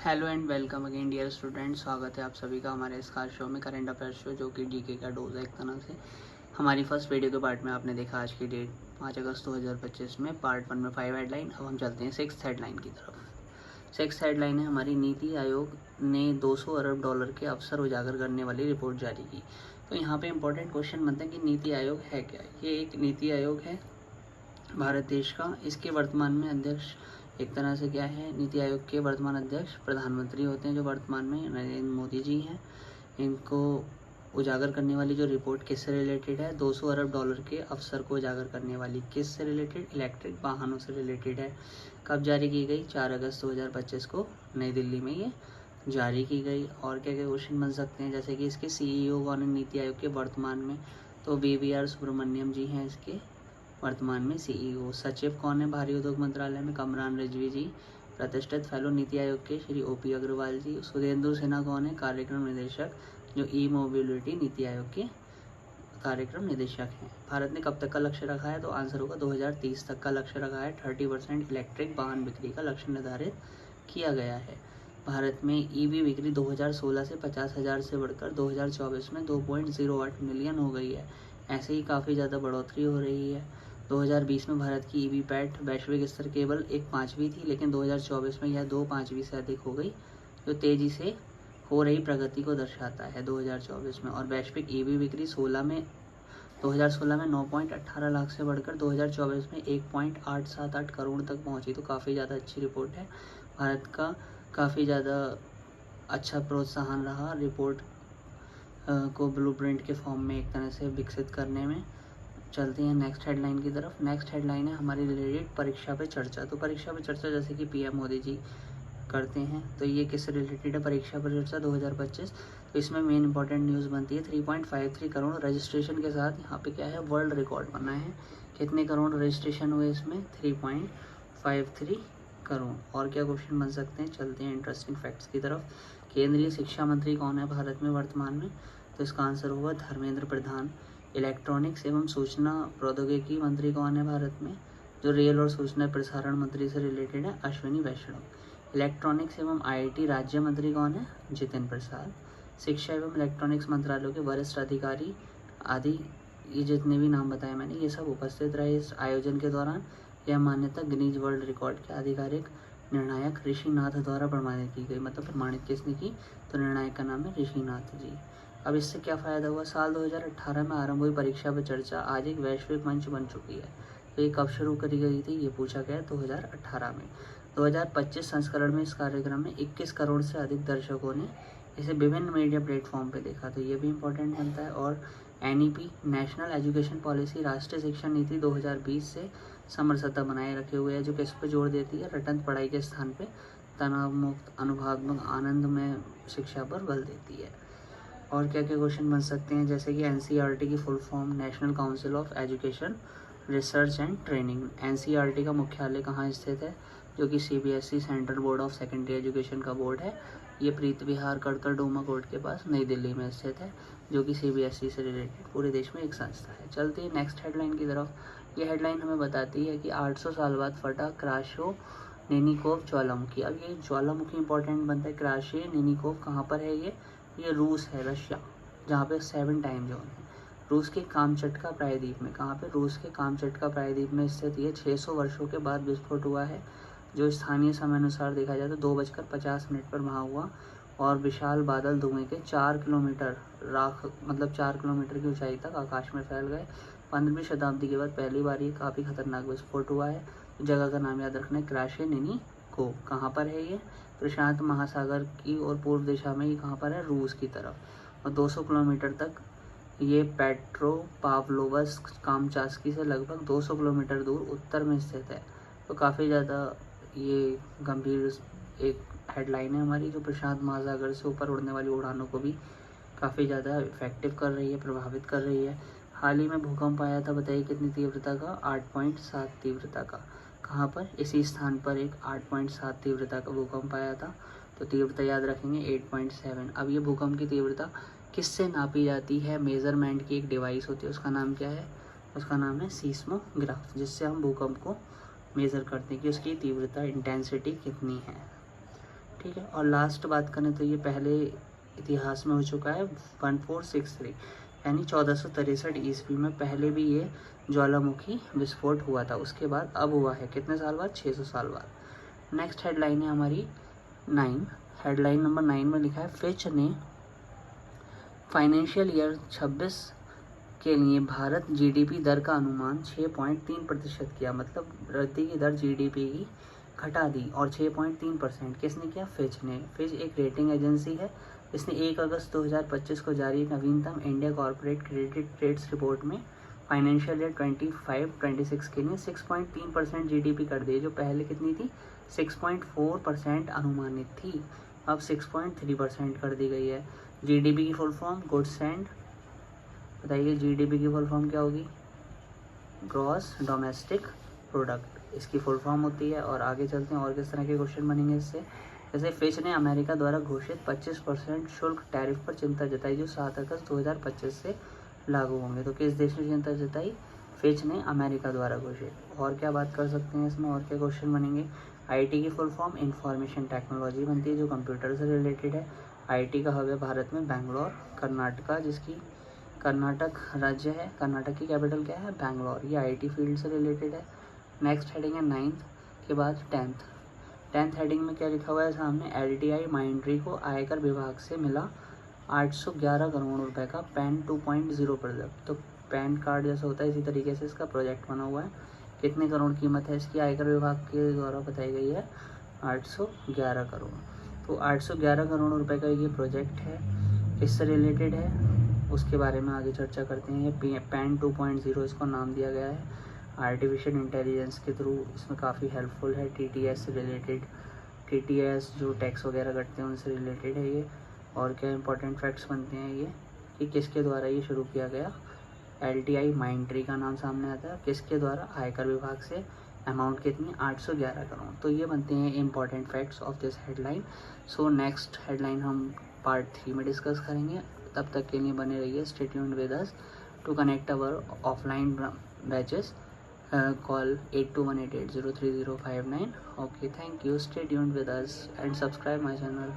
Hello and welcome again dear student. स्वागत है आप सभी का हमारे इस खास शो में, करंट अफेयर शो, जो कि जीके का डोज है एक तरह से। हमारी फर्स्ट वीडियो के पार्ट में आपने देखा आज की डेट 5 अगस्त 2025 में पार्ट 1 में 5 हेडलाइन। अब हम चलते हैं 6th हेडलाइन की तरफ। 6th हेडलाइन है हमारी, नीति आयोग ने 200 अरब डॉलर के अवसर उजागर करने वाली रिपोर्ट जारी की। तो यहाँ पे इंपॉर्टेंट क्वेश्चन बनता है कि नीति आयोग है क्या। ये एक नीति आयोग है भारत देश का। इसके वर्तमान में अध्यक्ष एक तरह से क्या है, नीति आयोग के वर्तमान अध्यक्ष प्रधानमंत्री होते हैं, जो वर्तमान में नरेंद्र मोदी जी हैं। इनको उजागर करने वाली जो रिपोर्ट किससे रिलेटेड है, 200 अरब डॉलर के अवसर को उजागर करने वाली, किससे रिलेटेड, इलेक्ट्रिक वाहनों से रिलेटेड है। कब जारी की गई, 4 अगस्त 2025 को नई दिल्ली में ये जारी की गई। और क्या क्या क्वेश्चन बन सकते हैं, जैसे कि इसके CEO कौन है नीति आयोग के वर्तमान में, तो VVR सुब्रमण्यम जी हैं इसके वर्तमान में CEO। सचिव कौन है भारी उद्योग मंत्रालय में, कमरान रिजवी जी। प्रतिष्ठित फेलो नीति आयोग के श्री OP अग्रवाल जी। सुरेंद्र सिन्हा कौन है, कार्यक्रम निदेशक, जो E-मोबिलिटी नीति आयोग के कार्यक्रम निदेशक हैं। भारत ने कब तक का लक्ष्य रखा है, तो आंसर होगा 2030 तक का लक्ष्य रखा है। 30% इलेक्ट्रिक वाहन बिक्री का लक्ष्य निर्धारित किया गया है। भारत में EV बिक्री 2016 से 50,000 से बढ़कर 2024 में 2.08 मिलियन हो गई है। ऐसे ही काफ़ी ज़्यादा बढ़ोतरी हो रही है। 2020 में भारत की EV पैठ वैश्विक स्तर केवल 1/5 थी, लेकिन 2024 में यह 2/5 से अधिक हो गई, जो तेज़ी से हो रही प्रगति को दर्शाता है 2024 में। और वैश्विक EV बिक्री 2016 में 9.18 लाख से बढ़कर 2024 में 1.878 करोड़ तक पहुंची। तो काफ़ी ज़्यादा अच्छी रिपोर्ट है। भारत का काफ़ी ज़्यादा अच्छा प्रोत्साहन रहा रिपोर्ट को ब्लूप्रिंट के फॉर्म में एक तरह से विकसित करने में। चलते हैं नेक्स्ट हेडलाइन की तरफ। नेक्स्ट हेडलाइन है हमारी रिलेटेड परीक्षा पे चर्चा। तो परीक्षा पे चर्चा जैसे कि PM मोदी जी करते हैं, तो ये किससे रिलेटेड है, परीक्षा पर चर्चा 2025। तो इसमें मेन इंपॉर्टेंट न्यूज़ बनती है 3.53 करोड़ रजिस्ट्रेशन के साथ यहाँ पे क्या है, वर्ल्ड रिकॉर्ड बना है। कितने करोड़ रजिस्ट्रेशन हुए इसमें, 3.53 करोड़। और क्या क्वेश्चन बन सकते हैं, चलते हैं इंटरेस्टिंग फैक्ट्स की तरफ। केंद्रीय शिक्षा मंत्री कौन है भारत में वर्तमान में, तो इसका आंसर होगा धर्मेंद्र प्रधान। इलेक्ट्रॉनिक्स एवं सूचना प्रौद्योगिकी मंत्री कौन है भारत में, जो रेल और सूचना प्रसारण मंत्री से रिलेटेड है, अश्विनी वैष्णव। इलेक्ट्रॉनिक्स एवं IIT राज्य मंत्री कौन है, जितिन प्रसाद। शिक्षा एवं इलेक्ट्रॉनिक्स मंत्रालयों के वरिष्ठ अधिकारी आदि, ये जितने भी नाम बताए मैंने, ये सब उपस्थित रहे इस आयोजन के दौरान। यह मान्यता गिनीज वर्ल्ड रिकॉर्ड के आधिकारिक निर्णायक ऋषिनाथ द्वारा प्रमाणित की गई। मतलब प्रमाणित किसने की, तो निर्णायक का नाम है ऋषिनाथ जी। अब इससे क्या फ़ायदा हुआ, साल 2018 में आरंभ हुई परीक्षा पर चर्चा आज एक वैश्विक मंच बन चुकी है। तो ये कब शुरू करी गई थी, ये पूछा गया 2018 में। 2025 संस्करण में इस कार्यक्रम में 21 करोड़ से अधिक दर्शकों ने इसे विभिन्न मीडिया प्लेटफॉर्म पे देखा। तो ये भी इम्पोर्टेंट बनता है। और NEP नेशनल एजुकेशन पॉलिसी राष्ट्रीय शिक्षा नीति 2020 से समरसता बनाए रखे हुए है, जो किस पर जोर देती है, रटंत पढ़ाई के स्थान पे तनाव मुक्त अनुभवात्मक आनंदमय शिक्षा पर बल देती है। और क्या क्या क्वेश्चन बन सकते हैं, जैसे कि NCERT की full form national council of education research and training. NCERT का मुख्यालय कहाँ स्थित है, जो कि CBSE central board of secondary education का बोर्ड है। ये प्रीत विहार कड़कड़ डोमा कोर्ट के पास नई दिल्ली में स्थित है, जो कि CBSE से रिलेटेड पूरे देश में एक संस्था है। चलते हैं नेक्स्ट हेडलाइन की तरफ। ये हेडलाइन हमें बताती है कि 800 साल बाद फटा क्राशो नेनिकोव ज्वालामुखी। अब ये ज्वालामुखी इंपॉर्टेंट बनता है। क्राशे नेनिकोव कहाँ पर है, ये रूस है, रशिया, जहाँ पे 7 टाइम जोन है। रूस के कामचटका प्रायद्वीप में, कहाँ पे, रूस के कामचटका प्रायद्वीप में स्थित ये 600 वर्षों के बाद विस्फोट हुआ है, जो स्थानीय समय अनुसार देखा जाए तो 2:50 पर वहाँ हुआ। और विशाल बादल धुएं के 4 किलोमीटर राख, मतलब 4 किलोमीटर की ऊंचाई तक आकाश में फैल गए। 15वीं शताब्दी के बाद पहली बार ये काफ़ी खतरनाक विस्फोट हुआ है। जगह का नाम याद रखना है, क्राशे नेनिकोव। कहाँ पर है ये, प्रशांत महासागर की और पूर्व दिशा में। ये कहाँ पर है, रूस की तरफ। और 200 किलोमीटर तक ये पेट्रोपाव्लोव्स्क कामचास्की से लगभग 200 किलोमीटर दूर उत्तर में स्थित है। तो काफ़ी ज़्यादा ये गंभीर एक हेडलाइन है हमारी, जो प्रशांत महासागर से ऊपर उड़ने वाली उड़ानों को भी काफ़ी ज़्यादा इफेक्टिव कर रही है, प्रभावित कर रही है। हाल ही में भूकंप आया था, बताइए कितनी तीव्रता का, 8.7 तीव्रता का। कहाँ पर, इसी स्थान पर एक 8.7 तीव्रता का भूकंप आया था। तो तीव्रता याद रखेंगे 8.7। अब ये भूकंप की तीव्रता किससे नापी जाती है, मेज़रमेंट की एक डिवाइस होती है, उसका नाम क्या है, उसका नाम है सीस्मोग्राफ, जिससे हम भूकंप को मेज़र करते हैं कि उसकी तीव्रता इंटेंसिटी कितनी है। ठीक है। और लास्ट बात करें तो ये पहले इतिहास में हो चुका है 1463 यानी 1463 ईस्वी में पहले भी ये ज्वालामुखी विस्फोट हुआ था। उसके बाद अब हुआ है कितने साल बाद, 600 साल बाद। नेक्स्ट हेडलाइन है हमारी 9। हेडलाइन नंबर 9 में लिखा है फिच ने फाइनेंशियल ईयर 26 के लिए भारत जीडीपी दर का अनुमान 6.3% किया। मतलब वृद्धि की दर जीडीपी की घटा दी और 6.3% किसने किया, फिच ने। फिच एक रेटिंग एजेंसी है। इसने 1 अगस्त 2025 को जारी नवीनतम India corporate credit trends report में फाइनेंशियल ईयर 25-26 के लिए 6.3% जीडीपी कर दी, जो पहले कितनी थी 6.4% अनुमानित थी, अब 6.3% कर दी गई है। जीडीपी की फुल फॉर्म गुड्स एंड, बताइए जीडीपी की फुल फॉर्म क्या होगी, ग्रॉस डोमेस्टिक प्रोडक्ट इसकी फुल फॉर्म होती है। और आगे चलते हैं और किस तरह के क्वेश्चन बनेंगे इससे। जैसे फिच ने अमेरिका द्वारा घोषित 25% शुल्क टैरिफ पर चिंता जताई, जो 7 अगस्त 2025 से लागू होंगे। तो किस देश ने चिंता जताई, फिच ने अमेरिका द्वारा घोषित। और क्या बात कर सकते हैं इसमें, और क्या क्वेश्चन बनेंगे। आईटी की फुल फॉर्म इंफॉर्मेशन टेक्नोलॉजी बनती है, जो कंप्यूटर से रिलेटेड है। आईटी का हब है भारत में बेंगलोर। कर्नाटका, जिसकी कर्नाटक राज्य है, कर्नाटक की कैपिटल क्या है, बेंगलोर। ये आईटी फील्ड से रिलेटेड है। नेक्स्ट हेडिंग है 9th के बाद 10th हेडिंग में क्या लिखा हुआ है सामने, एलटीआई माइंड्री को आयकर विभाग से मिला 811 करोड़ रुपए का पैन 2.0 प्रोजेक्ट। तो पैन कार्ड जैसा होता है इसी तरीके से इसका प्रोजेक्ट बना हुआ है। कितने करोड़ कीमत है इसकी, आयकर विभाग के द्वारा बताई गई है 811 करोड़। तो 811 करोड़ रुपए का ये प्रोजेक्ट है, किससे रिलेटेड है उसके बारे में आगे चर्चा करते हैं। ये पैन 2.0 इसको नाम दिया गया है। आर्टिफिशियल इंटेलिजेंस के थ्रू इसमें काफ़ी हेल्पफुल है। टीटीएस से रिलेटेड, टीटीएस जो टैक्स वगैरह कटते हैं उनसे रिलेटेड है ये। और क्या इंपॉर्टेंट फैक्ट्स बनते हैं ये कि किसके द्वारा ये शुरू किया गया, एलटीआई माइंड्री का नाम सामने आता है, किसके द्वारा, आयकर विभाग से। अमाउंट कितनी, 811 करोड़। तो ये बनते हैं important facts of this headline. So next headline हम पार्ट 3 में डिस्कस करेंगे। तब तक के लिए बने रहिए, stay tuned with us to connect our offline batches. Call 8218803059. Okay, thank you. Stay tuned with us and subscribe my channel.